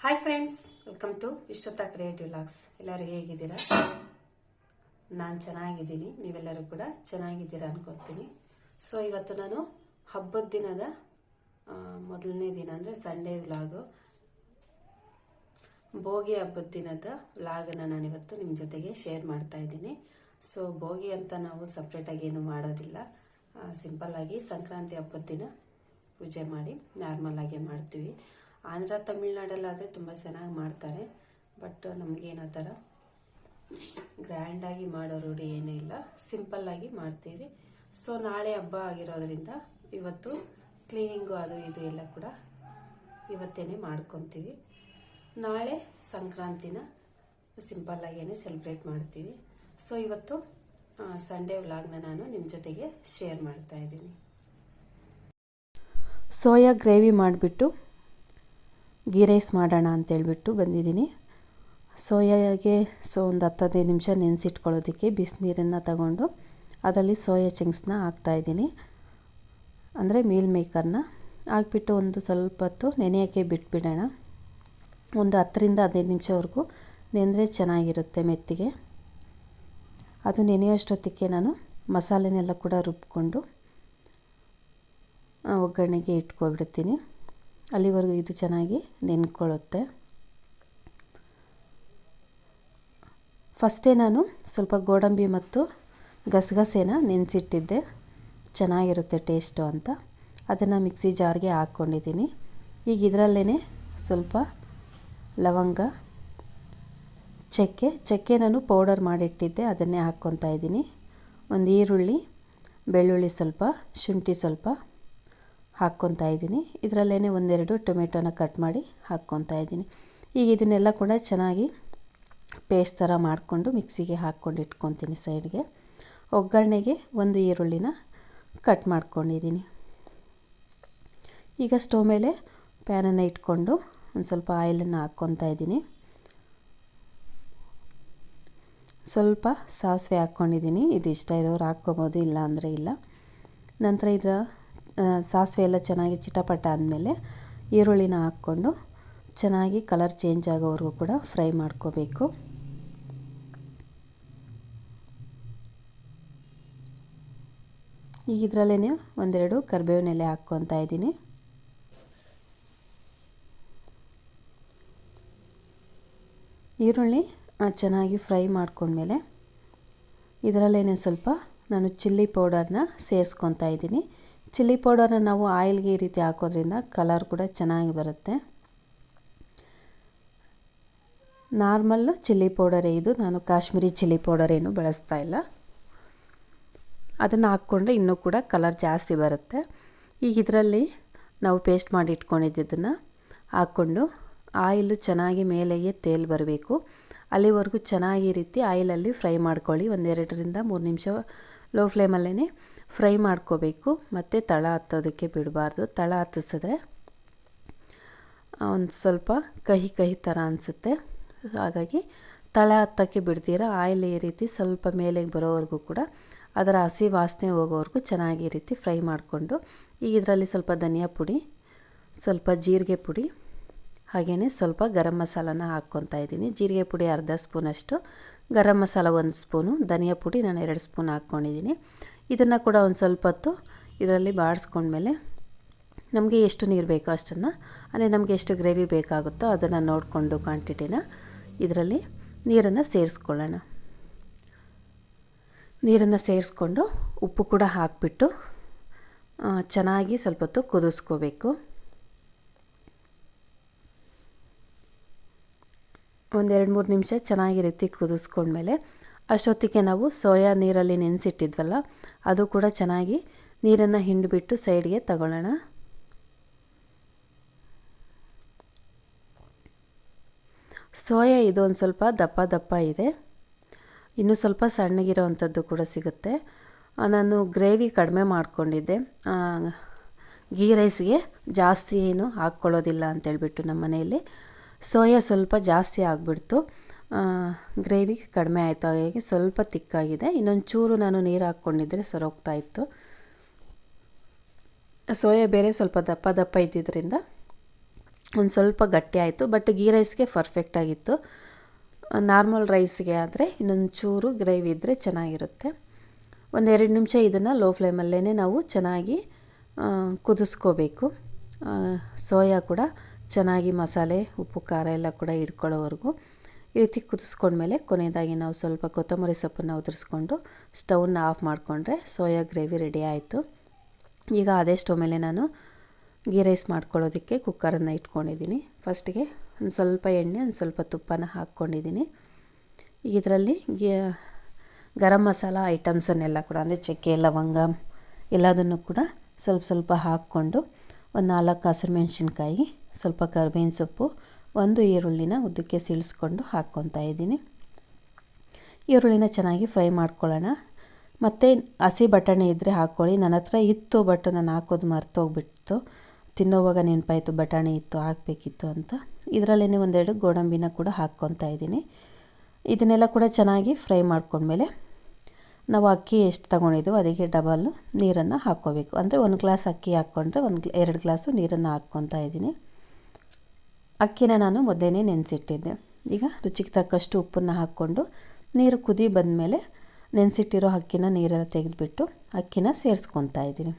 Hi friends, welcome to Vishwatha creative logs. ಎಲ್ಲರೂ ಹೇಗಿದ್ದೀರಾ? ನಾನು ಚೆನ್ನಾಗಿದ್ದೀನಿ, ನೀವೆಲ್ಲರೂ ಕೂಡ ಚೆನ್ನಾಗಿದ್ದೀರಾ ಅನ್ಕೊತೀನಿ. ಸೊ ಇವತ್ತು ನಾನು ಹಬ್ಬದ ದಿನದ ಮೊದಲನೇ ದಿನ ಅಂದರೆ ಸಂಡೇ ವ್ಲಾಗು, ಭೋಗಿ ಹಬ್ಬದ ದಿನದ ವ್ಲಾಗನ್ನು ನಾನಿವತ್ತು ನಿಮ್ಮ ಜೊತೆಗೆ ಶೇರ್ ಮಾಡ್ತಾ ಇದ್ದೀನಿ. ಸೊ ಭೋಗಿ ಅಂತ ನಾವು ಸಪ್ರೇಟಾಗಿ ಏನು ಮಾಡೋದಿಲ್ಲ, ಸಿಂಪಲ್ಲಾಗಿ ಸಂಕ್ರಾಂತಿ ಹಬ್ಬದ ದಿನ ಪೂಜೆ ಮಾಡಿ ನಾರ್ಮಲಾಗಿ ಮಾಡ್ತೀವಿ. ಆಂಧ್ರ ತಮಿಳ್ನಾಡಲ್ಲಾದರೆ ತುಂಬ ಚೆನ್ನಾಗಿ ಮಾಡ್ತಾರೆ, ಬಟ್ ನಮಗೇನು ಆ ಥರ ಗ್ರ್ಯಾಂಡಾಗಿ ಮಾಡೋ ರೂಢಿ ಏನೂ ಇಲ್ಲ, ಸಿಂಪಲ್ಲಾಗಿ ಮಾಡ್ತೀವಿ. ಸೊ ನಾಳೆ ಹಬ್ಬ ಆಗಿರೋದ್ರಿಂದ ಇವತ್ತು ಕ್ಲೀನಿಂಗು ಅದು ಇದು ಎಲ್ಲ ಕೂಡ ಇವತ್ತೇನೆ ಮಾಡ್ಕೊತೀವಿ. ನಾಳೆ ಸಂಕ್ರಾಂತಿನ ಸಿಂಪಲ್ಲಾಗೇ ಸೆಲೆಬ್ರೇಟ್ ಮಾಡ್ತೀವಿ. ಸೊ ಇವತ್ತು ಸಂಡೇ ವ್ಲಾಗ್ನ ನಾನು ನಿಮ್ಮ ಜೊತೆಗೆ ಶೇರ್ ಮಾಡ್ತಾ ಇದ್ದೀನಿ. ಸೋಯಾ ಗ್ರೇವಿ ಮಾಡಿಬಿಟ್ಟು ಗೀ ರೈಸ್ ಮಾಡೋಣ ಅಂತೇಳ್ಬಿಟ್ಟು ಬಂದಿದ್ದೀನಿ. ಸೋಯಾಗೆ ಒಂದು 10-15 ನಿಮಿಷ ನೆನೆಸಿಟ್ಕೊಳ್ಳೋದಕ್ಕೆ ಬಿಸಿನೀರನ್ನು ತಗೊಂಡು ಅದರಲ್ಲಿ ಸೋಯಾ ಚಂಕ್ಸ್ನ ಹಾಕ್ತಾಯಿದ್ದೀನಿ, ಅಂದರೆ ಮೀಲ್ ಮೇಕರ್ನ ಹಾಕ್ಬಿಟ್ಟು ಒಂದು ಸ್ವಲ್ಪ ಹೊತ್ತು ನೆನೆಯೋಕ್ಕೆ ಬಿಟ್ಬಿಡೋಣ. ಒಂದು 10-15 ನಿಮಿಷವರೆಗೂ ನೆಂದರೆ ಚೆನ್ನಾಗಿರುತ್ತೆ ಮೆತ್ತಿಗೆ. ಅದು ನೆನೆಯೋಷ್ಟೊತ್ತಿಗೆ ನಾನು ಮಸಾಲೆನೆಲ್ಲ ಕೂಡ ರುಬ್ಕೊಂಡು ಒಗ್ಗರಣೆಗೆ ಇಟ್ಕೊಬಿಡ್ತೀನಿ. ಅಲ್ಲಿವರೆಗೂ ಇದು ಚೆನ್ನಾಗಿ ನೆನ್ಕೊಳ್ಳುತ್ತೆ. ಫಸ್ಟೇ ನಾನು ಸ್ವಲ್ಪ ಗೋಡಂಬಿ ಮತ್ತು ಗಸಗಸೆನ ನೆನೆಸಿಟ್ಟಿದ್ದೆ, ಚೆನ್ನಾಗಿರುತ್ತೆ ಟೇಸ್ಟು ಅಂತ. ಅದನ್ನು ಮಿಕ್ಸಿ ಜಾರ್ಗೆ ಹಾಕ್ಕೊಂಡಿದ್ದೀನಿ. ಈಗ ಇದರಲ್ಲೇ ಸ್ವಲ್ಪ ಲವಂಗ, ಚಕ್ಕೆ ನಾನು ಪೌಡರ್ ಮಾಡಿಟ್ಟಿದ್ದೆ, ಅದನ್ನೇ ಹಾಕ್ಕೊತಾ ಇದ್ದೀನಿ. ಒಂದು ಈರುಳ್ಳಿ, ಬೆಳ್ಳುಳ್ಳಿ ಸ್ವಲ್ಪ, ಶುಂಠಿ ಸ್ವಲ್ಪ ಹಾಕ್ಕೊತಾ ಇದ್ದೀನಿ. ಇದರಲ್ಲೇ 1-2 ಟೊಮೆಟೊನ ಕಟ್ ಮಾಡಿ ಹಾಕ್ಕೊತಾ ಇದ್ದೀನಿ. ಈಗ ಇದನ್ನೆಲ್ಲ ಕೂಡ ಚೆನ್ನಾಗಿ ಪೇಸ್ಟ್ ಥರ ಮಾಡಿಕೊಂಡು ಮಿಕ್ಸಿಗೆ ಹಾಕ್ಕೊಂಡು ಇಟ್ಕೊತೀನಿ ಸೈಡ್ಗೆ. ಒಗ್ಗರಣೆಗೆ ಒಂದು ಈರುಳ್ಳಿನ ಕಟ್ ಮಾಡ್ಕೊಂಡಿದ್ದೀನಿ. ಈಗ ಸ್ಟವ್ ಮೇಲೆ ಪ್ಯಾನನ್ನು ಇಟ್ಕೊಂಡು ಒಂದು ಸ್ವಲ್ಪ ಆಯಿಲನ್ನು ಹಾಕ್ಕೊತಾ ಇದ್ದೀನಿ. ಸ್ವಲ್ಪ ಸಾಸಿವೆ ಹಾಕ್ಕೊಂಡಿದ್ದೀನಿ, ಇದು ಇಷ್ಟ ಇರೋರು ಹಾಕ್ಕೊಬೋದು, ಇಲ್ಲ ಅಂದರೆ ಇಲ್ಲ. ನಂತರ ಇದರ ಸಾಸಿವೆ ಎಲ್ಲ ಚೆನ್ನಾಗಿ ಚಿಟಪಟ ಆದಮೇಲೆ ಈರುಳ್ಳಿನ ಹಾಕ್ಕೊಂಡು ಚೆನ್ನಾಗಿ ಕಲರ್ ಚೇಂಜ್ ಆಗೋವರೆಗೂ ಕೂಡ ಫ್ರೈ ಮಾಡ್ಕೋಬೇಕು. ಈಗ ಇದರಲ್ಲೇ 1-2 ಕರಿಬೇವಿನ ಎಲೆ ಹಾಕ್ಕೊತಾ ಇದ್ದೀನಿ. ಈರುಳ್ಳಿ ಚೆನ್ನಾಗಿ ಫ್ರೈ ಮಾಡ್ಕೊಂಡ್ಮೇಲೆ ಇದರಲ್ಲೇ ಸ್ವಲ್ಪ ನಾನು ಚಿಲ್ಲಿ ಪೌಡರ್ನ ಸೇರಿಸ್ಕೊತಾ ಇದ್ದೀನಿ. ಚಿಲ್ಲಿ ಪೌಡರ್ನ ನಾವು ಆಯಿಲ್ಗೆ ಈ ರೀತಿ ಹಾಕೋದ್ರಿಂದ ಕಲರ್ ಕೂಡ ಚೆನ್ನಾಗಿ ಬರುತ್ತೆ. ನಾರ್ಮಲ್ಲು ಚಿಲ್ಲಿ ಪೌಡರೇ ಇದು, ನಾನು ಕಾಶ್ಮೀರಿ ಚಿಲ್ಲಿ ಪೌಡರ್ ಏನು ಬಳಸ್ತಾ ಇಲ್ಲ. ಅದನ್ನು ಹಾಕ್ಕೊಂಡ್ರೆ ಇನ್ನೂ ಕೂಡ ಕಲರ್ ಜಾಸ್ತಿ ಬರುತ್ತೆ. ಈಗ ಇದರಲ್ಲಿ ನಾವು ಪೇಸ್ಟ್ ಮಾಡಿ ಇಟ್ಕೊಂಡಿದ್ದನ್ನು ಹಾಕ್ಕೊಂಡು ಆಯಿಲು ಚೆನ್ನಾಗಿ ಮೇಲೆಗೆ ತೇಲ್ ಬರಬೇಕು, ಅಲ್ಲಿವರೆಗೂ ಚೆನ್ನಾಗಿ ಈ ರೀತಿ ಆಯಿಲಲ್ಲಿ ಫ್ರೈ ಮಾಡ್ಕೊಳ್ಳಿ. 1-2-3 ನಿಮಿಷ ಲೋ ಫ್ಲೇಮಲ್ಲೇ ಫ್ರೈ ಮಾಡ್ಕೋಬೇಕು. ಮತ್ತು ತಳ ಹತ್ತೋದಕ್ಕೆ ಬಿಡಬಾರ್ದು, ತಳ ಹತ್ತಿಸಿದ್ರೆ ಒಂದು ಸ್ವಲ್ಪ ಕಹಿ ಥರ ಅನಿಸುತ್ತೆ. ಹಾಗಾಗಿ ತಳ ಹತ್ತೋಕ್ಕೆ ಬಿಡ್ತೀರ ಆಯಿಲ್ ಈ ರೀತಿ ಸ್ವಲ್ಪ ಮೇಲೆಗೆ ಬರೋವರೆಗೂ ಕೂಡ ಅದರ ಹಸಿ ವಾಸನೆ ಹೋಗೋವರೆಗೂ ಚೆನ್ನಾಗಿ ಈ ರೀತಿ ಫ್ರೈ ಮಾಡಿಕೊಂಡು, ಈಗ ಇದರಲ್ಲಿ ಸ್ವಲ್ಪ ಧನಿಯಾ ಪುಡಿ, ಸ್ವಲ್ಪ ಜೀರಿಗೆ ಪುಡಿ, ಹಾಗೆಯೇ ಸ್ವಲ್ಪ ಗರಂ ಮಸಾಲನ ಹಾಕ್ಕೊತಾ ಇದ್ದೀನಿ. ಜೀರಿಗೆ ಪುಡಿ ಅರ್ಧ ಸ್ಪೂನಷ್ಟು, ಗರಂ ಮಸಾಲ 1 ಸ್ಪೂನು, ಧನಿಯಾ ಪುಡಿ ನಾನು 2 ಸ್ಪೂನ್ ಹಾಕ್ಕೊಂಡಿದ್ದೀನಿ. ಇದನ್ನು ಕೂಡ ಒಂದು ಸ್ವಲ್ಪ ಹೊತ್ತು ಇದರಲ್ಲಿ ಬಾಡಿಸ್ಕೊಂಡ್ಮೇಲೆ ನಮಗೆ ಎಷ್ಟು ನೀರು ಬೇಕೋ ಅಷ್ಟನ್ನು, ಅಂದರೆ ನಮಗೆ ಎಷ್ಟು ಗ್ರೇವಿ ಬೇಕಾಗುತ್ತೋ ಅದನ್ನು ನೋಡಿಕೊಂಡು ಕ್ವಾಂಟಿಟಿನ ಇದರಲ್ಲಿ ನೀರನ್ನು ಸೇರಿಸ್ಕೊಳ್ಳೋಣ. ನೀರನ್ನು ಸೇರಿಸ್ಕೊಂಡು ಉಪ್ಪು ಕೂಡ ಹಾಕಿಬಿಟ್ಟು ಚೆನ್ನಾಗಿ ಸ್ವಲ್ಪ ಹೊತ್ತು ಕುದಿಸ್ಕೋಬೇಕು. 1-2-3 ನಿಮಿಷ ಚೆನ್ನಾಗಿ ರೀತಿ ಕುದಿಸ್ಕೊಂಡ್ಮೇಲೆ ಅಷ್ಟೊತ್ತಿಗೆ ನಾವು ಸೋಯಾ ನೀರಲ್ಲಿ ನೆನೆಸಿಟ್ಟಿದ್ವಲ್ಲ ಅದು ಕೂಡ ಚೆನ್ನಾಗಿ ನೀರನ್ನು ಹಿಂಡಿಬಿಟ್ಟು ಸೈಡ್ಗೆ ತಗೊಳ್ಳೋಣ. ಸೋಯಾ ಇದು ಒಂದು ಸ್ವಲ್ಪ ದಪ್ಪ ಇದೆ, ಇನ್ನೂ ಸ್ವಲ್ಪ ಸಣ್ಣಗಿರೋ ಅಂಥದ್ದು ಕೂಡ ಸಿಗುತ್ತೆ. ನಾನು ಗ್ರೇವಿ ಕಡಿಮೆ ಮಾಡ್ಕೊಂಡಿದ್ದೆ, ಗೀ ರೈಸ್ಗೆ ಜಾಸ್ತಿ ಏನು ಹಾಕ್ಕೊಳ್ಳೋದಿಲ್ಲ ಅಂತೇಳ್ಬಿಟ್ಟು ನಮ್ಮ ಮನೆಯಲ್ಲಿ ಸೋಯಾ ಸ್ವಲ್ಪ ಜಾಸ್ತಿ ಆಗಿಬಿಡ್ತು, ಗ್ರೇವಿ ಕಡಿಮೆ ಆಯಿತು, ಹಾಗಾಗಿ ಸ್ವಲ್ಪ ತಿಕ್ಕಾಗಿದೆ. ಇನ್ನೊಂದು ಚೂರು ನಾನು ನೀರು ಹಾಕ್ಕೊಂಡಿದ್ದರೆ ಸರೋಗ್ತಾಯಿತ್ತು. ಸೋಯಾ ಬೇರೆ ಸ್ವಲ್ಪ ದಪ್ಪ ಇದ್ದಿದ್ದರಿಂದ ಒಂದು ಸ್ವಲ್ಪ ಗಟ್ಟಿ ಆಯಿತು. ಬಟ್ ಗೀ ರೈಸ್ಗೆ ಪರ್ಫೆಕ್ಟಾಗಿತ್ತು. ನಾರ್ಮಲ್ ರೈಸ್ಗೆ ಆದರೆ ಇನ್ನೊಂದು ಚೂರು ಗ್ರೇವಿ ಇದ್ದರೆ ಚೆನ್ನಾಗಿರುತ್ತೆ. ಒಂದು 2 ನಿಮಿಷ ಇದನ್ನು ಲೋ ಫ್ಲೇಮಲ್ಲೇ ನಾವು ಚೆನ್ನಾಗಿ ಕುದಿಸ್ಕೋಬೇಕು. ಸೋಯಾ ಕೂಡ ಚೆನ್ನಾಗಿ ಮಸಾಲೆ ಉಪ್ಪು ಖಾರ ಎಲ್ಲ ಕೂಡ ಹಿಡ್ಕೊಳ್ಳೋವರೆಗೂ ಈ ರೀತಿ ಕುದಿಸ್ಕೊಂಡ್ಮೇಲೆ ಕೊನೆಯದಾಗಿ ನಾವು ಸ್ವಲ್ಪ ಕೊತ್ತಂಬರಿ ಸೊಪ್ಪನ್ನು ಉದುರಿಸ್ಕೊಂಡು ಸ್ಟವ್ನ ಆಫ್ ಮಾಡಿಕೊಂಡ್ರೆ ಸೋಯಾ ಗ್ರೇವಿ ರೆಡಿ ಆಯಿತು. ಈಗ ಅದೇ ಸ್ಟವ್ ಮೇಲೆ ನಾನು ಗೀ ರೈಸ್ ಮಾಡ್ಕೊಳ್ಳೋದಕ್ಕೆ ಕುಕ್ಕರನ್ನು ಇಟ್ಕೊಂಡಿದ್ದೀನಿ. ಫಸ್ಟಿಗೆ ಒಂದು ಸ್ವಲ್ಪ ಎಣ್ಣೆ, ಒಂದು ಸ್ವಲ್ಪ ತುಪ್ಪನ ಹಾಕ್ಕೊಂಡಿದ್ದೀನಿ. ಈಗ ಇದರಲ್ಲಿ ಗರಂ ಮಸಾಲ ಐಟಮ್ಸನ್ನೆಲ್ಲ ಕೂಡ ಅಂದರೆ ಚಕ್ಕೆ, ಲವಂಗ ಎಲ್ಲದನ್ನು ಕೂಡ ಸ್ವಲ್ಪ ಸ್ವಲ್ಪ ಹಾಕ್ಕೊಂಡು ಒಂದು 4 ಹಸಿರು ಮೆಣಸಿನ್ಕಾಯಿ, ಸ್ವಲ್ಪ ಕರಿಬೇವಿನ ಸೊಪ್ಪು, 1 ಈರುಳ್ಳಿನ ಉದ್ದಕ್ಕೆ ಸೀಳಿಸ್ಕೊಂಡು ಹಾಕ್ಕೊತಾ ಇದ್ದೀನಿ. ಈರುಳ್ಳಿನ ಚೆನ್ನಾಗಿ ಫ್ರೈ ಮಾಡ್ಕೊಳ್ಳೋಣ. ಮತ್ತು ಹಸಿ ಬಟಾಣಿ ಇದ್ದರೆ ಹಾಕ್ಕೊಳ್ಳಿ. ನನ್ನ ಹತ್ರ ಇತ್ತು, ಬಟ್ ನಾನು ಹಾಕೋದು ಮರ್ತೋಗ್ಬಿಟ್ಟು ತಿನ್ನೋವಾಗ ನೆನಪಾಯಿತು ಬಟಾಣಿ ಇತ್ತು ಹಾಕಬೇಕಿತ್ತು ಅಂತ. ಇದರಲ್ಲೇ 1-2 ಗೋಡಂಬಿನ ಕೂಡ ಹಾಕ್ಕೊತಾ ಇದ್ದೀನಿ. ಇದನ್ನೆಲ್ಲ ಕೂಡ ಚೆನ್ನಾಗಿ ಫ್ರೈ ಮಾಡ್ಕೊಂಡ್ಮೇಲೆ ನಾವು ಅಕ್ಕಿ ಎಷ್ಟು ತೊಗೊಂಡಿದ್ದೆವೋ ಅದಕ್ಕೆ ಡಬಲ್ ನೀರನ್ನು ಹಾಕ್ಕೋಬೇಕು. ಅಂದರೆ 1 ಗ್ಲಾಸ್ ಅಕ್ಕಿ ಹಾಕ್ಕೊಂಡ್ರೆ 2 ಗ್ಲಾಸು ನೀರನ್ನು ಹಾಕ್ಕೊತಾ ಇದ್ದೀನಿ. ಅಕ್ಕಿನ ನಾನು ಮೊದಲೇ ನೆನೆಸಿಟ್ಟಿದ್ದೆ. ಈಗ ರುಚಿಗೆ ತಕ್ಕಷ್ಟು ಉಪ್ಪನ್ನು ಹಾಕ್ಕೊಂಡು ನೀರು ಕುದಿ ಬಂದಮೇಲೆ ನೆನೆಸಿಟ್ಟಿರೋ ಅಕ್ಕಿನ ನೀರೆಲ್ಲ ತೆಗೆದುಬಿಟ್ಟು ಅಕ್ಕಿನ ಸೇರಿಸ್ಕೊತಾ ಇದ್ದೀನಿ.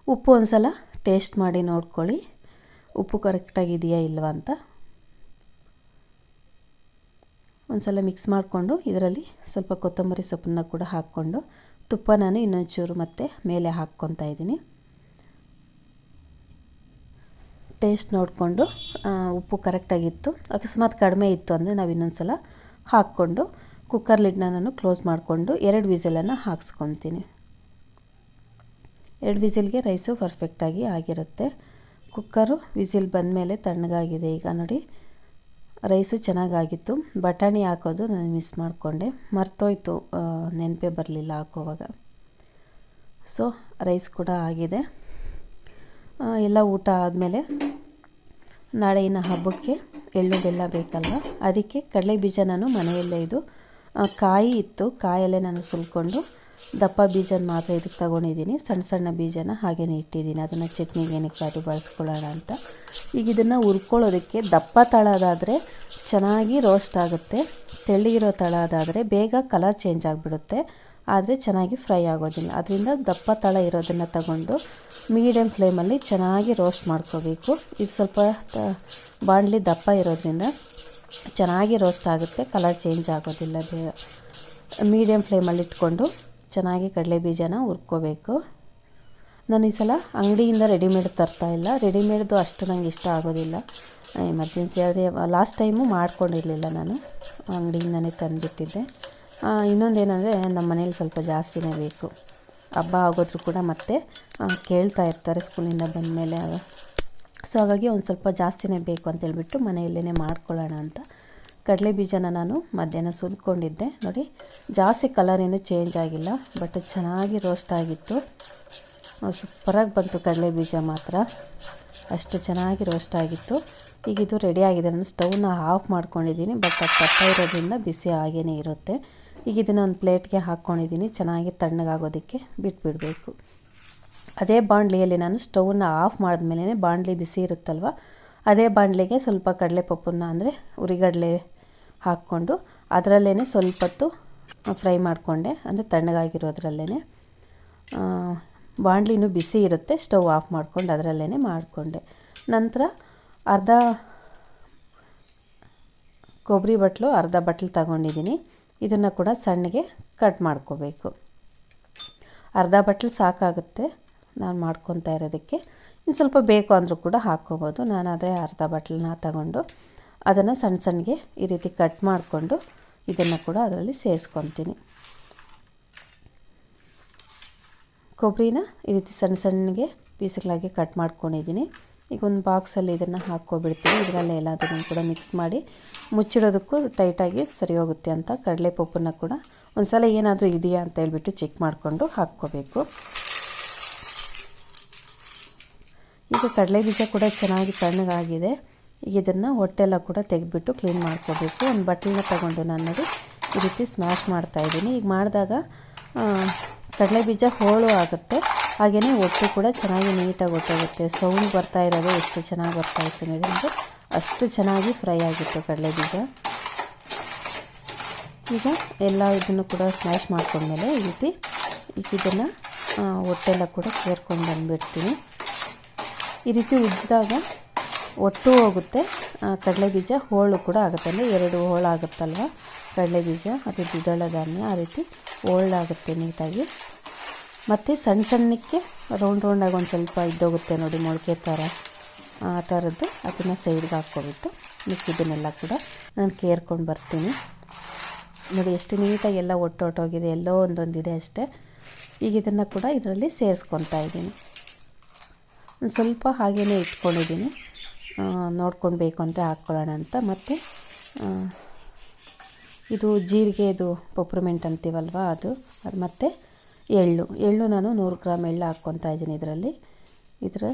ಉಪ್ಪು ಒಂದು ಸಲ ಟೇಸ್ಟ್ ಮಾಡಿ ನೋಡ್ಕೊಳ್ಳಿ, ಉಪ್ಪು ಕರೆಕ್ಟಾಗಿದೆಯಾ ಇಲ್ವಾ ಅಂತ. ಒಂದು ಸಲ ಮಿಕ್ಸ್ ಮಾಡಿಕೊಂಡು ಇದರಲ್ಲಿ ಸ್ವಲ್ಪ ಕೊತ್ತಂಬರಿ ಸೊಪ್ಪನ್ನು ಕೂಡ ಹಾಕ್ಕೊಂಡು ತುಪ್ಪ ನಾನು ಇನ್ನೊಂದು ಚೂರು ಮತ್ತೆ ಮೇಲೆ ಹಾಕ್ಕೊತಾ ಇದ್ದೀನಿ. ಟೇಸ್ಟ್ ನೋಡಿಕೊಂಡು ಉಪ್ಪು ಕರೆಕ್ಟಾಗಿತ್ತು, ಅಕಸ್ಮಾತ್ ಕಡಿಮೆ ಇತ್ತು ಅಂದರೆ ನಾವು ಇನ್ನೊಂದು ಸಲ ಹಾಕ್ಕೊಂಡು ಕುಕ್ಕರ್ ಲಿಡ್ನ ನಾನು ಕ್ಲೋಸ್ ಮಾಡಿಕೊಂಡು 2 ವಿಸಿಲನ್ನು ಹಾಕ್ಸ್ಕೊತೀನಿ. 2 ವಿಸಿಲ್ಗೆ ರೈಸು ಪರ್ಫೆಕ್ಟಾಗಿ ಆಗಿರುತ್ತೆ. ಕುಕ್ಕರು ವಿಸಿಲ್ ಬಂದಮೇಲೆ ತಣ್ಣಗಾಗಿದೆ. ಈಗ ನೋಡಿ ರೈಸು ಚೆನ್ನಾಗಾಗಿತ್ತು. ಬಟಾಣಿ ಹಾಕೋದು ನಾನು ಮಿಸ್ ಮಾಡಿಕೊಂಡೆ, ಮರ್ತೋಯ್ತು, ನೆನಪೇ ಬರಲಿಲ್ಲ ಹಾಕೋವಾಗ. ಸೊ ರೈಸ್ ಕೂಡ ಆಗಿದೆ. ಎಲ್ಲ ಊಟ ಆದಮೇಲೆ ನಾಳೆ ಇನ್ನು ಹಬ್ಬಕ್ಕೆ ಎಳ್ಳು ಬೆಲ್ಲ ಬೇಕಲ್ವ, ಅದಕ್ಕೆ ಕಡಲೆ ಬೀಜ ನಾನು ಮನೆಯಲ್ಲೇ ಇದು ಕಾಯಿ ಇತ್ತು, ಕಾಯಲ್ಲೇ ನಾನು ಸುಲ್ಕೊಂಡು ದಪ್ಪ ಬೀಜನ ಮಾತ್ರ ಇದಕ್ಕೆ ತೊಗೊಂಡಿದ್ದೀನಿ. ಸಣ್ಣ ಸಣ್ಣ ಬೀಜನ ಹಾಗೇ ಇಟ್ಟಿದ್ದೀನಿ, ಅದನ್ನು ಚಟ್ನಿಗೆ ಏನಕ್ಕೆ ಅದು ಬಳಸ್ಕೊಳ್ಳೋಣ ಅಂತ. ಈಗ ಇದನ್ನು ಹುರ್ಕೊಳ್ಳೋದಕ್ಕೆ ದಪ್ಪ ತಳದಾದರೆ ಚೆನ್ನಾಗಿ ರೋಸ್ಟ್ ಆಗುತ್ತೆ, ತೆಳ್ಳಗಿರೋ ತಳದಾದರೆ ಬೇಗ ಕಲರ್ ಚೇಂಜ್ ಆಗಿಬಿಡುತ್ತೆ, ಆದರೆ ಚೆನ್ನಾಗಿ ಫ್ರೈ ಆಗೋದಿಲ್ಲ. ಅದರಿಂದ ದಪ್ಪ ತಳ ಇರೋದನ್ನು ತಗೊಂಡು ಮೀಡಿಯಮ್ ಫ್ಲೇಮಲ್ಲಿ ಚೆನ್ನಾಗಿ ರೋಸ್ಟ್ ಮಾಡ್ಕೋಬೇಕು. ಇದು ಸ್ವಲ್ಪ ಬಾಣಲಿ ದಪ್ಪ ಇರೋದ್ರಿಂದ ಚೆನ್ನಾಗಿ ರೋಸ್ಟ್ ಆಗುತ್ತೆ, ಕಲರ್ ಚೇಂಜ್ ಆಗೋದಿಲ್ಲ ಬೇಗ. ಮೀಡಿಯಮ್ ಫ್ಲೇಮಲ್ಲಿ ಇಟ್ಕೊಂಡು ಚೆನ್ನಾಗಿ ಕಡಲೆ ಬೀಜನ ಹುರ್ಕೋಬೇಕು. ನಾನು ಈ ಸಲ ಅಂಗಡಿಯಿಂದ ರೆಡಿಮೇಡ್ ತರ್ತಾಯಿಲ್ಲ, ರೆಡಿಮೇಡ್ದು ಅಷ್ಟು ನನಗೆ ಇಷ್ಟ ಆಗೋದಿಲ್ಲ. ಎಮರ್ಜೆನ್ಸಿ ಆದರೆ ಲಾಸ್ಟ್ ಟೈಮು ಮಾಡ್ಕೊಂಡಿರಲಿಲ್ಲ, ನಾನು ಅಂಗಡಿಯಿಂದನೇ ತಂದುಬಿಟ್ಟಿದ್ದೆ. ಇನ್ನೊಂದೇನೆಂದರೆ ನಮ್ಮ ಮನೇಲಿ ಸ್ವಲ್ಪ ಜಾಸ್ತಿನೇ ಬೇಕು. ಹಬ್ಬ ಆಗೋದ್ರೂ ಕೂಡ ಮತ್ತೆ ಕೇಳ್ತಾ ಇರ್ತಾರೆ ಸ್ಕೂಲಿಂದ ಬಂದಮೇಲೆ. ಸೊ ಹಾಗಾಗಿ ಒಂದು ಸ್ವಲ್ಪ ಜಾಸ್ತಿನೇ ಬೇಕು ಅಂತೇಳ್ಬಿಟ್ಟು ಮನೆಯಲ್ಲೇ ಮಾಡ್ಕೊಳ್ಳೋಣ ಅಂತ ಕಡಲೆ ಬೀಜನ ನಾನು ಮಧ್ಯಾಹ್ನ ಸುಲ್ಕೊಂಡಿದ್ದೆ. ನೋಡಿ ಜಾಸ್ತಿ ಕಲರ್ ಏನೂ ಚೇಂಜ್ ಆಗಿಲ್ಲ, ಬಟ್ ಚೆನ್ನಾಗಿ ರೋಸ್ಟ್ ಆಗಿತ್ತು. ಸೂಪರಾಗಿ ಬಂತು ಕಡಲೆ ಬೀಜ ಮಾತ್ರ, ಅಷ್ಟು ಚೆನ್ನಾಗಿ ರೋಸ್ಟ್ ಆಗಿತ್ತು. ಈಗ ಇದು ರೆಡಿ ಆಗಿದೆ. ನಾನು ಸ್ಟವ್ನ ಆಫ್ ಮಾಡ್ಕೊಂಡಿದ್ದೀನಿ, ಬಟ್ ಅದು ದಪ್ಪ ಇರೋದ್ರಿಂದ ಬಿಸಿ ಆಗೇ ಇರುತ್ತೆ. ಈಗ ಇದನ್ನು ಒಂದು ಪ್ಲೇಟ್ಗೆ ಹಾಕ್ಕೊಂಡಿದ್ದೀನಿ, ಚೆನ್ನಾಗಿ ತಣ್ಣಗಾಗೋದಕ್ಕೆ ಬಿಟ್ಬಿಡಬೇಕು. ಅದೇ ಬಾಣಲಿಯಲ್ಲಿ ನಾನು ಸ್ಟವ್ನ ಆಫ್ ಮಾಡಿದ್ಮೇಲೆ ಬಾಣಲಿ ಬಿಸಿ ಇರುತ್ತಲ್ವ, ಅದೇ ಬಾಣಲಿಗೆ ಸ್ವಲ್ಪ ಕಡಲೆಪಪ್ಪನ್ನು ಅಂದರೆ ಉರಿಗಡಲೆ ಹಾಕ್ಕೊಂಡು ಅದರಲ್ಲೇ ಸ್ವಲ್ಪ ಹೊತ್ತು ಫ್ರೈ ಮಾಡಿಕೊಂಡೆ, ಅಂದರೆ ತಣ್ಣಗಾಗಿರೋದ್ರಲ್ಲೇ. ಬಾಣಲಿನೂ ಬಿಸಿ ಇರುತ್ತೆ, ಸ್ಟವ್ ಆಫ್ ಮಾಡ್ಕೊಂಡು ಅದರಲ್ಲೇ ಮಾಡಿಕೊಂಡೆ. ನಂತರ ಅರ್ಧ ಕೊಬ್ಬರಿ ಬಟ್ಲು, ಅರ್ಧ ಬಟ್ಲು ತಗೊಂಡಿದ್ದೀನಿ. ಇದನ್ನು ಕೂಡ ಸಣ್ಣಗೆ ಕಟ್ ಮಾಡ್ಕೋಬೇಕು. ಅರ್ಧ ಬಟ್ಲು ಸಾಕಾಗುತ್ತೆ ನಾನು ಮಾಡ್ಕೊತಾ ಇರೋದಕ್ಕೆ. ಇನ್ನು ಸ್ವಲ್ಪ ಬೇಕು ಅಂದರೂ ಕೂಡ ಹಾಕ್ಕೋಬೋದು. ನಾನು ಅದೇ ಅರ್ಧ ಬಟ್ಲನ್ನ ತಗೊಂಡು ಅದನ್ನು ಸಣ್ಣ ಸಣ್ಣಗೆ ಈ ರೀತಿ ಕಟ್ ಮಾಡಿಕೊಂಡು ಇದನ್ನು ಕೂಡ ಅದರಲ್ಲಿ ಸೇರಿಸ್ಕೊತೀನಿ. ಕೊಬ್ಬರಿನ ಈ ರೀತಿ ಸಣ್ಣ ಸಣ್ಣಗೆ ಪೀಸ್ಗಳಾಗಿ ಕಟ್ ಮಾಡ್ಕೊಂಡಿದ್ದೀನಿ. ಈಗ ಒಂದು ಬಾಕ್ಸಲ್ಲಿ ಇದನ್ನು ಹಾಕ್ಕೊಬಿಡ್ತೀನಿ. ಇದರಲ್ಲೇ ಎಲ್ಲದನ್ನು ಕೂಡ ಮಿಕ್ಸ್ ಮಾಡಿ ಮುಚ್ಚಿಡೋದಕ್ಕೂ ಟೈಟಾಗಿ ಸರಿ ಹೋಗುತ್ತೆ ಅಂತ ಕಡಲೆಪಪ್ಪನ್ನು ಕೂಡ ಒಂದು ಸಲ ಏನಾದರೂ ಇದೆಯಾ ಅಂತ ಹೇಳ್ಬಿಟ್ಟು ಚೆಕ್ ಮಾಡಿಕೊಂಡು ಹಾಕ್ಕೋಬೇಕು. ಈಗ ಕಡಲೆ ಬೀಜ ಕೂಡ ಚೆನ್ನಾಗಿ ತಣ್ಣಗಾಗಿದೆ. ಈಗ ಇದನ್ನು ಹೊಟ್ಟೆಲ್ಲ ಕೂಡ ತೆಗೆದುಬಿಟ್ಟು ಕ್ಲೀನ್ ಮಾಡ್ಕೋಬೇಕು. ಒಂದು ಬಟ್ಲನ್ನ ತಗೊಂಡು ನಾನು ನೋಡಿ ಈ ರೀತಿ ಸ್ಮ್ಯಾಶ್ ಮಾಡ್ತಾಯಿದ್ದೀನಿ. ಈಗ ಮಾಡಿದಾಗ ಕಡಲೆ ಬೀಜ ಹೋಳು ಆಗುತ್ತೆ, ಹಾಗೆಯೇ ಒಟ್ಟು ಕೂಡ ಚೆನ್ನಾಗಿ ನೀಟಾಗಿ ಒಟ್ಟೋಗುತ್ತೆ. ಸೌಂಡ್ ಬರ್ತಾ ಇರೋದು ಎಷ್ಟು ಚೆನ್ನಾಗಿ ಬರ್ತಾ ಇತ್ತು ನೋಡಿ, ಅಷ್ಟು ಚೆನ್ನಾಗಿ ಫ್ರೈ ಆಗಿತ್ತು ಕಡಲೆ ಬೀಜ. ಈಗ ಎಲ್ಲ ಇದನ್ನು ಕೂಡ ಸ್ಮ್ಯಾಶ್ ಮಾಡ್ಕೊಂಡ್ಮೇಲೆ ಈ ರೀತಿ ಈಗ ಇದನ್ನು ಒಟ್ಟೆಲ್ಲ ಕೂಡ ಸೇರ್ಕೊಂಡು ಬಂದುಬಿಡ್ತೀನಿ. ಈ ರೀತಿ ಉಜ್ಜಿದಾಗ ಒಟ್ಟು ಹೋಗುತ್ತೆ, ಕಡಲೆ ಬೀಜ ಹೋಳು ಕೂಡ ಆಗುತ್ತೆ. ಅಂದರೆ 2 ಹೋಳು ಆಗುತ್ತಲ್ವ ಕಡಲೆ ಬೀಜ, ಅದು ದ್ವಿದಳ ಧಾನ್ಯ, ಆ ರೀತಿ ಹೋಳಾಗುತ್ತೆ ನೀಟಾಗಿ. ಮತ್ತು ಸಣ್ಣ ಸಣ್ಣಕ್ಕೆ ರೌಂಡಾಗಿ ಒಂದು ಸ್ವಲ್ಪ ಇದ್ದೋಗುತ್ತೆ ನೋಡಿ, ಮೊಳಕೆ ಥರ, ಆ ಥರದ್ದು ಅದನ್ನು ಸೈಡ್ಗೆ ಹಾಕ್ಕೊಬಿಟ್ಟು ಮಿಕ್ಕಿದ್ದನ್ನೆಲ್ಲ ಕೂಡ ನಾನು ಕೇರ್ಕೊಂಡು ಬರ್ತೀನಿ. ನೋಡಿ ಎಷ್ಟು ನೀಟಾಗಿ ಎಲ್ಲ ಒಟ್ಟೋಗಿದೆ, ಎಲ್ಲೋ ಒಂದೊಂದಿದೆ ಅಷ್ಟೇ. ಈಗ ಇದನ್ನು ಕೂಡ ಇದರಲ್ಲಿ ಸೇರಿಸ್ಕೊತಾ ಇದ್ದೀನಿ. ಒಂದು ಸ್ವಲ್ಪ ಹಾಗೇ ಇಟ್ಕೊಂಡಿದ್ದೀನಿ, ನೋಡ್ಕೊಂಡು ಬೇಕು ಅಂತ ಹಾಕ್ಕೊಳ್ಳೋಣ ಅಂತ. ಮತ್ತು ಇದು ಜೀರಿಗೆದು ಪಪ್ರಮೆಂಟ್ ಅಂತೀವಲ್ವ ಅದು ಮತ್ತು ಎಳ್ಳು ನಾನು 100 ಗ್ರಾಮ್ ಎಳ್ಳು ಹಾಕ್ಕೊತಾ ಇದ್ದೀನಿ ಇದರಲ್ಲಿ. ಇದರ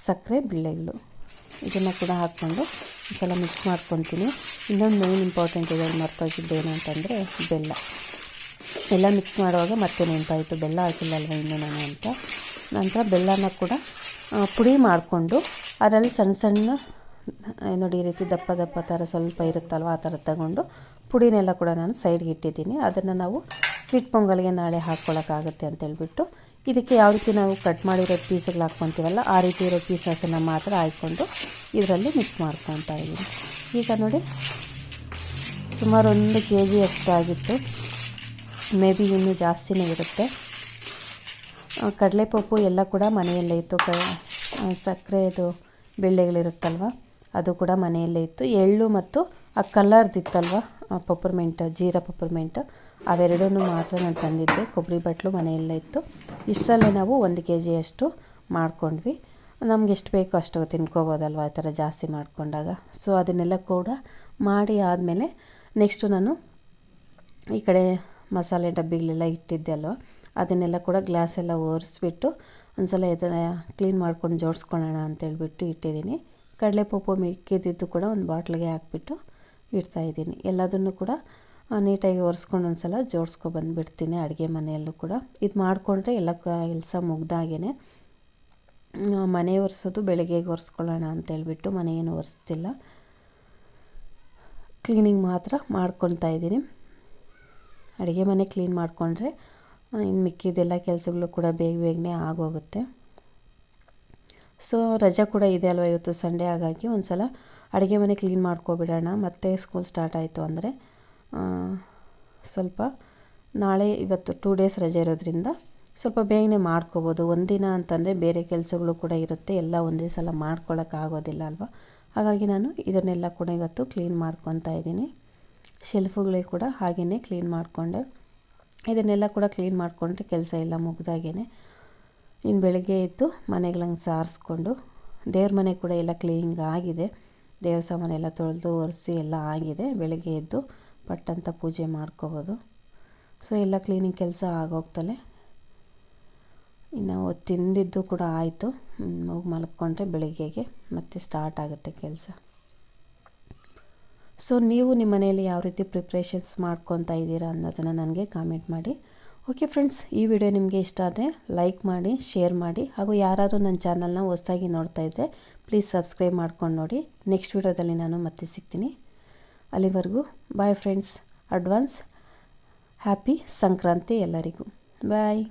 ಸಕ್ಕರೆ ಬಿಳ್ಳೆಗಳು ಇದನ್ನು ಕೂಡ ಹಾಕ್ಕೊಂಡು ಒಂದು ಸಲ ಮಿಕ್ಸ್ ಮಾಡ್ಕೊತೀನಿ. ಇನ್ನೊಂದು ಮೇನ್ ಇಂಪಾರ್ಟೆಂಟ್ ಇದರಲ್ಲಿ ಮರ್ತೋಗಿದ್ದೇನು ಅಂತಂದರೆ ಬೆಲ್ಲ. ಎಲ್ಲ ಮಿಕ್ಸ್ ಮಾಡುವಾಗ ಮತ್ತೆ ನೆನಪಾಯಿತು, ಬೆಲ್ಲ ಹಾಕಿಲ್ಲಲ್ವ ಇನ್ನೂ ನಾನು ಅಂತ. ನಂತರ ಬೆಲ್ಲನ ಕೂಡ ಪುಡಿ ಮಾಡಿಕೊಂಡು ಅದರಲ್ಲಿ ಸಣ್ಣ ಸಣ್ಣ ನೋಡಿ ಈ ರೀತಿ ದಪ್ಪ ದಪ್ಪ ಥರ ಸ್ವಲ್ಪ ಇರುತ್ತಲ್ವ, ಆ ಥರ ತಗೊಂಡು ಪುಡಿನೆಲ್ಲ ಕೂಡ ನಾನು ಸೈಡ್ಗೆ ಇಟ್ಟಿದ್ದೀನಿ. ಅದನ್ನು ನಾವು ಸ್ವೀಟ್ ಪೊಂಗಲ್ಗೆ ನಾಳೆ ಹಾಕ್ಕೊಳ್ಳೋಕ್ಕಾಗುತ್ತೆ ಅಂತೇಳ್ಬಿಟ್ಟು ಇದಕ್ಕೆ ಯಾವ ರೀತಿ ನಾವು ಕಟ್ ಮಾಡಿರೋ ಪೀಸ್ಗಳು ಹಾಕ್ಕೊತೀವಲ್ಲ, ಆ ರೀತಿ ಇರೋ ಪೀಸಸನ್ನು ಮಾತ್ರ ಹಾಕ್ಕೊಂಡು ಇದರಲ್ಲಿ ಮಿಕ್ಸ್ ಮಾಡ್ಕೊತಾ ಇದ್ದೀನಿ. ಈಗ ನೋಡಿ ಸುಮಾರು 1 kg ಅಷ್ಟಾಗಿತ್ತು, ಮೇ ಬಿ ಇನ್ನೂ ಜಾಸ್ತಿನೇ ಇರುತ್ತೆ. ಕಡಲೆಪಪ್ಪು ಎಲ್ಲ ಕೂಡ ಮನೆಯಲ್ಲೇ ಇತ್ತು, ಸಕ್ಕರೆದು ಬೆಳ್ಳೆಗಳಿರುತ್ತಲ್ವ ಅದು ಕೂಡ ಮನೆಯಲ್ಲೇ ಇತ್ತು. ಎಳ್ಳು ಮತ್ತು ಆ ಕಲರ್ದಿತ್ತಲ್ವ ಪಪ್ಪರ್ಮೆಂಟ್, ಜೀರಾ ಪಪ್ಪರ್ಮೆಂಟ್, ಅವೆರಡೂ ಮಾತ್ರ ನಾನು ತಂದಿದ್ದೆ. ಕೊಬ್ಬರಿ ಬಟ್ಲು ಮನೆಯಲ್ಲೇ ಇತ್ತು. ಇಷ್ಟರಲ್ಲೇ ನಾವು 1 kg ಅಷ್ಟು ಮಾಡ್ಕೊಂಡ್ವಿ. ನಮ್ಗೆ ಎಷ್ಟು ಬೇಕೋ ಅಷ್ಟು ತಿನ್ಕೋಬೋದಲ್ವ ಆ ಥರ ಜಾಸ್ತಿ ಮಾಡಿಕೊಂಡಾಗ. ಸೊ ಅದನ್ನೆಲ್ಲ ಕೂಡ ಮಾಡಿ ಆದಮೇಲೆ ನೆಕ್ಸ್ಟು ನಾನು ಈ ಕಡೆ ಮಸಾಲೆ ಡಬ್ಬಿಗಳೆಲ್ಲ ಇಟ್ಟಿದ್ದೆ ಅಲ್ವ, ಅದನ್ನೆಲ್ಲ ಕೂಡ ಗ್ಲಾಸೆಲ್ಲ ಒರೆಸ್ಬಿಟ್ಟು ಒಂದು ಸಲ ಇದನ್ನು ಕ್ಲೀನ್ ಮಾಡ್ಕೊಂಡು ಜೋಡಿಸ್ಕೊಳ್ಳೋಣ ಅಂತೇಳ್ಬಿಟ್ಟು ಇಟ್ಟಿದ್ದೀನಿ. ಕಡಲೆಪಪ್ಪು ಮಿಕ್ಕಿದ್ದು ಕೂಡ ಒಂದು ಬಾಟ್ಲಿಗೆ ಹಾಕ್ಬಿಟ್ಟು ಇಡ್ತಾಯಿದ್ದೀನಿ. ಎಲ್ಲದನ್ನು ಕೂಡ ನೀಟಾಗಿ ಒರೆಸ್ಕೊಂಡು ಒಂದು ಸಲ ಜೋಡಿಸ್ಕೊಬಂದುಬಿಡ್ತೀನಿ ಅಡುಗೆ ಮನೆಯಲ್ಲೂ ಕೂಡ. ಇದು ಮಾಡಿಕೊಂಡ್ರೆ ಎಲ್ಲ ಕೆಲಸ ಮುಗ್ದಾಗೇ ಮನೆ ಒರೆಸೋದು ಬೆಳಗ್ಗೆಗೆ ಒರೆಸ್ಕೊಳ್ಳೋಣ ಅಂತೇಳ್ಬಿಟ್ಟು ಮನೆ ಏನು ಒರೆಸ್ತಿಲ್ಲ, ಕ್ಲೀನಿಂಗ್ ಮಾತ್ರ ಮಾಡ್ಕೊತಾ ಇದ್ದೀನಿ. ಅಡುಗೆ ಮನೆ ಕ್ಲೀನ್ ಮಾಡಿಕೊಂಡ್ರೆ ಇನ್ನು ಮಿಕ್ಕಿದ್ದೆಲ್ಲ ಕೆಲಸಗಳು ಕೂಡ ಬೇಗನೆ ಆಗೋಗುತ್ತೆ. ಸೊ ರಜೆ ಕೂಡ ಇದೆ ಅಲ್ವ ಇವತ್ತು ಸಂಡೇ, ಹಾಗಾಗಿ ಒಂದು ಸಲ ಅಡುಗೆ ಮನೆ ಕ್ಲೀನ್ ಮಾಡ್ಕೊಬಿಡೋಣ. ಮತ್ತೆ ಸ್ಕೂಲ್ ಸ್ಟಾರ್ಟ್ ಆಯಿತು ಅಂದರೆ ಸ್ವಲ್ಪ ನಾಳೆ ಇವತ್ತು 2 days ರಜೆ ಇರೋದ್ರಿಂದ ಸ್ವಲ್ಪ ಬೇಗನೆ ಮಾಡ್ಕೋಬೋದು. ಒಂದಿನ ಅಂತಂದರೆ ಬೇರೆ ಕೆಲಸಗಳು ಕೂಡ ಇರುತ್ತೆ, ಎಲ್ಲ ಒಂದೇ ಸಲ ಮಾಡ್ಕೊಳ್ಳೋಕ್ಕಾಗೋದಿಲ್ಲ ಅಲ್ವ. ಹಾಗಾಗಿ ನಾನು ಇದನ್ನೆಲ್ಲ ಕೂಡ ಇವತ್ತು ಕ್ಲೀನ್ ಮಾಡ್ಕೊತಾ ಇದ್ದೀನಿ. ಶೆಲ್ಫುಗಳಿಗೆ ಕೂಡ ಹಾಗೆಯೇ ಕ್ಲೀನ್ ಮಾಡಿಕೊಂಡೆ. ಇದನ್ನೆಲ್ಲ ಕೂಡ ಕ್ಲೀನ್ ಮಾಡಿಕೊಂಡ್ರೆ ಕೆಲಸ ಎಲ್ಲ ಮುಗ್ದಾಗೇ ಇನ್ನು ಬೆಳಗ್ಗೆ ಎದ್ದು ಮನೆಗಳಂಗೆ ಸಾರಿಸ್ಕೊಂಡು ದೇವ್ರ ಮನೆ ಕೂಡ ಎಲ್ಲ ಕ್ಲೀನಿಂಗ್ ಆಗಿದೆ. ದೇವ್ರ ಸಾಮಾನೆಲ್ಲ ತೊಳೆದು ಒರೆಸಿ ಎಲ್ಲ ಆಗಿದೆ. ಬೆಳಗ್ಗೆ ಎದ್ದು ಪಟ್ಟಂತ ಪೂಜೆ ಮಾಡ್ಕೋಬೋದು. ಸೊ ಎಲ್ಲ ಕ್ಲೀನಿಂಗ್ ಕೆಲಸ ಆಗೋಗ್ತಲೇ ಇನ್ನು ತಿಂದಿದ್ದು ಕೂಡ ಆಯಿತು. ಹೋಗಿ ಮಲ್ಕೊಂಡ್ರೆ ಬೆಳಗ್ಗೆಗೆ ಮತ್ತೆ ಸ್ಟಾರ್ಟ್ ಆಗುತ್ತೆ ಕೆಲಸ. ಸೊ ನೀವು ನಿಮ್ಮ ಮನೆಯಲ್ಲಿ ಯಾವ ರೀತಿ ಪ್ರಿಪ್ರೇಷನ್ಸ್ ಮಾಡ್ಕೊತಾ ಇದ್ದೀರಾ ಅನ್ನೋದನ್ನು ನನಗೆ ಕಾಮೆಂಟ್ ಮಾಡಿ. ಓಕೆ ಫ್ರೆಂಡ್ಸ್, ಈ ವಿಡಿಯೋ ನಿಮಗೆ ಇಷ್ಟ ಆದರೆ ಲೈಕ್ ಮಾಡಿ, ಶೇರ್ ಮಾಡಿ, ಹಾಗೂ ಯಾರಾದರೂ ನನ್ನ ಚಾನಲ್ನ ಹೊಸದಾಗಿ ನೋಡ್ತಾ ಇದ್ದರೆ ಪ್ಲೀಸ್ ಸಬ್ಸ್ಕ್ರೈಬ್ ಮಾಡ್ಕೊಂಡು ನೋಡಿ. ನೆಕ್ಸ್ಟ್ ವಿಡಿಯೋದಲ್ಲಿ ನಾನು ಮತ್ತೆ ಸಿಗ್ತೀನಿ. ಅಲ್ಲಿವರೆಗೂ bye friends. Advance happy Sankranti ಎಲ್ಲರಿಗೂ. ಬಾಯ್.